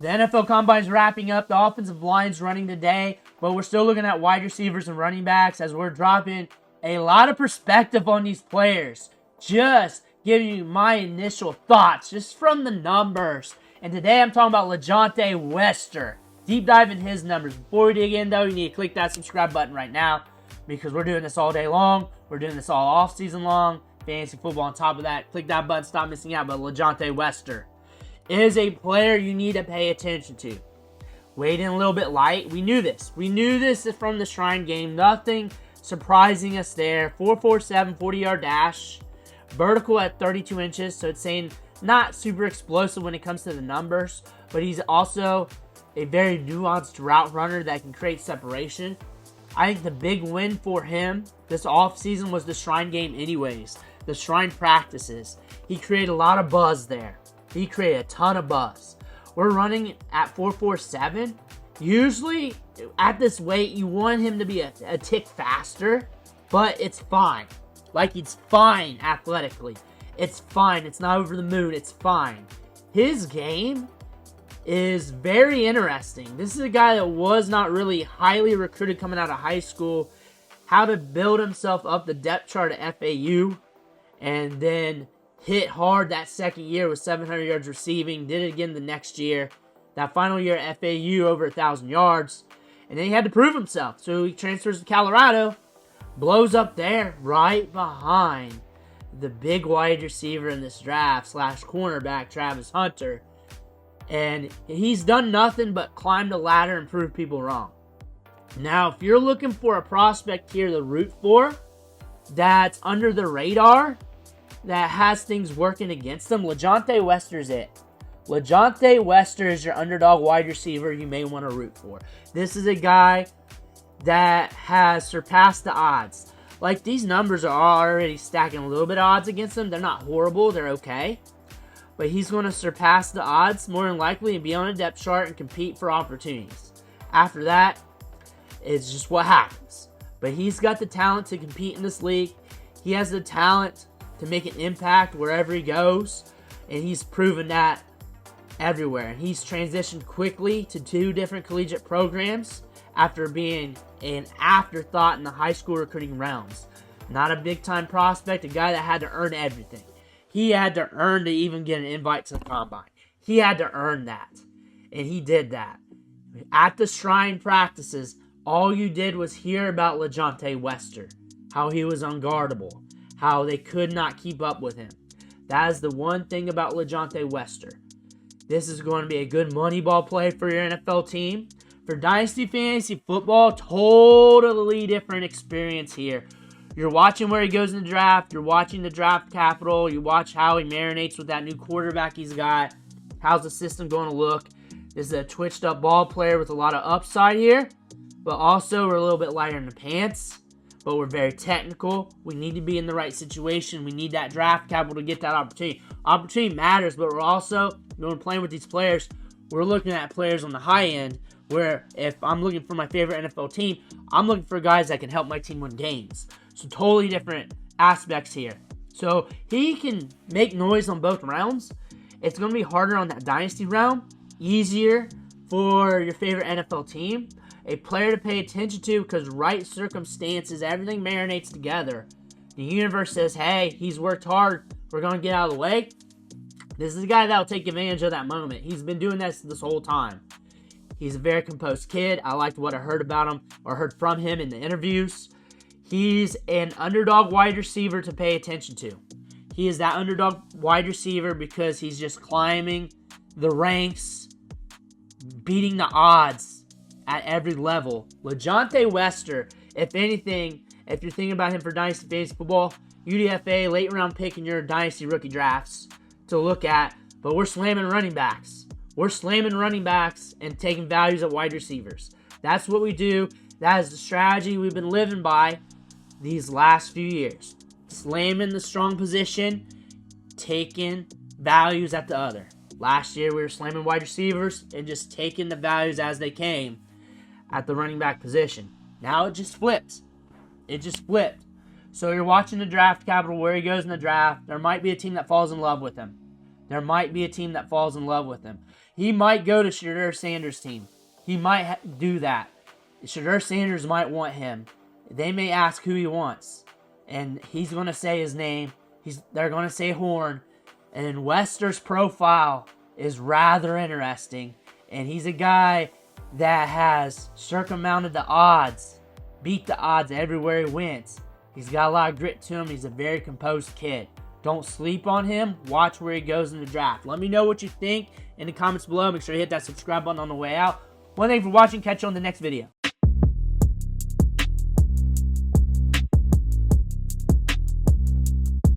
The NFL Combine is wrapping up. The offensive line's running today, but we're still looking at wide receivers and running backs as we're dropping a lot of perspective on these players. Just giving you my initial thoughts just from the numbers. And today I'm talking about LaJohntay Wester. Deep dive in his numbers. Before we dig in, though, you need to click that subscribe button right now because we're doing this all day long. We're doing this all off season long. Fantasy football on top of that. Click that button. Stop missing out. But LaJohntay Wester is a player you need to pay attention to. Weighed in a little bit light. We knew this. We knew this from the Shrine game. Nothing surprising us there. 4.47, 40-yard dash. Vertical at 32 inches. So it's saying not super explosive when it comes to the numbers. But he's also a very nuanced route runner that can create separation. I think the big win for him this offseason was the Shrine game anyways. The Shrine practices. He created a lot of buzz there. He created a ton of buzz. We're running at 4.47. Usually, at this weight, you want him to be a tick faster, but it's fine. Like, it's fine athletically. It's fine. It's not over the moon. It's fine. His game is very interesting. This is a guy that was not really highly recruited coming out of high school. How to build himself up the depth chart at FAU, and then hit hard that second year with 700 yards receiving. Did it again the next year. That final year at FAU, over 1,000 yards. And then he had to prove himself. So he transfers to Colorado. Blows up there right behind the big wide receiver in this draft / cornerback, Travis Hunter. And he's done nothing but climb the ladder and prove people wrong. Now, if you're looking for a prospect here to root for that's under the radar, that has things working against them, LaJohntay Wester's it. LaJohntay Wester is your underdog wide receiver you may want to root for. This is a guy that has surpassed the odds. Like, these numbers are already stacking a little bit of odds against him. They're not horrible. They're okay. But he's going to surpass the odds more than likely and be on a depth chart and compete for opportunities. After that, it's just what happens. But he's got the talent to compete in this league. He has the talent to make an impact wherever he goes, and he's proven that everywhere. And he's transitioned quickly to 2 different collegiate programs after being an afterthought in the high school recruiting rounds. Not a big-time prospect, a guy that had to earn everything. He had to earn to even get an invite to the Combine. He had to earn that, and he did that. At the Shrine practices, all you did was hear about LaJohntay Wester, how he was unguardable, how they could not keep up with him. That is the one thing about LaJohntay Wester. This is going to be a good money ball play for your NFL team. For Dynasty Fantasy Football, totally different experience here. You're watching where he goes in the draft. You're watching the draft capital. You watch how he marinates with that new quarterback he's got. How's the system going to look? This is a twitched up ball player with a lot of upside here. But also, we're a little bit lighter in the pants. But we're very technical. We need to be in the right situation. We need that draft capital to get that opportunity. Opportunity matters, but we're also, when we're playing with these players, we're looking at players on the high end where if I'm looking for my favorite NFL team, I'm looking for guys that can help my team win games. So totally different aspects here. So he can make noise on both rounds. It's going to be harder on that Dynasty round. Easier for your favorite NFL team. A player to pay attention to because right circumstances, everything marinates together. The universe says, hey, he's worked hard. We're going to get out of the way. This is a guy that will take advantage of that moment. He's been doing this whole time. He's a very composed kid. I liked what I heard about him or heard from him in the interviews. He's an underdog wide receiver to pay attention to. He is that underdog wide receiver because he's just climbing the ranks, beating the odds at every level. LaJohntay Wester, if anything, if you're thinking about him for Dynasty Fantasy Football, UDFA, late round pick in your Dynasty rookie drafts to look at. But we're slamming running backs. We're slamming running backs and taking values at wide receivers. That's what we do. That is the strategy we've been living by these last few years. Slamming the strong position, taking values at the other. Last year, we were slamming wide receivers and just taking the values as they came at the running back position. Now it just flips. It just flipped. So you're watching the draft capital, where he goes in the draft. There might be a team that falls in love with him. There might be a team that falls in love with him. He might go to Shadur Sanders' team. He might do that. Shadur Sanders might want him. They may ask who he wants. And he's going to say his name. They're going to say Horn. And Wester's profile is rather interesting. And he's a guy that has circumvented the odds. Beat the odds everywhere he went. He's got a lot of grit to him. He's a very composed kid. Don't sleep on him. Watch where he goes in the draft. Let me know what you think in the comments below. Make sure you hit that subscribe button on the way out. One thing for watching. Catch you on the next video.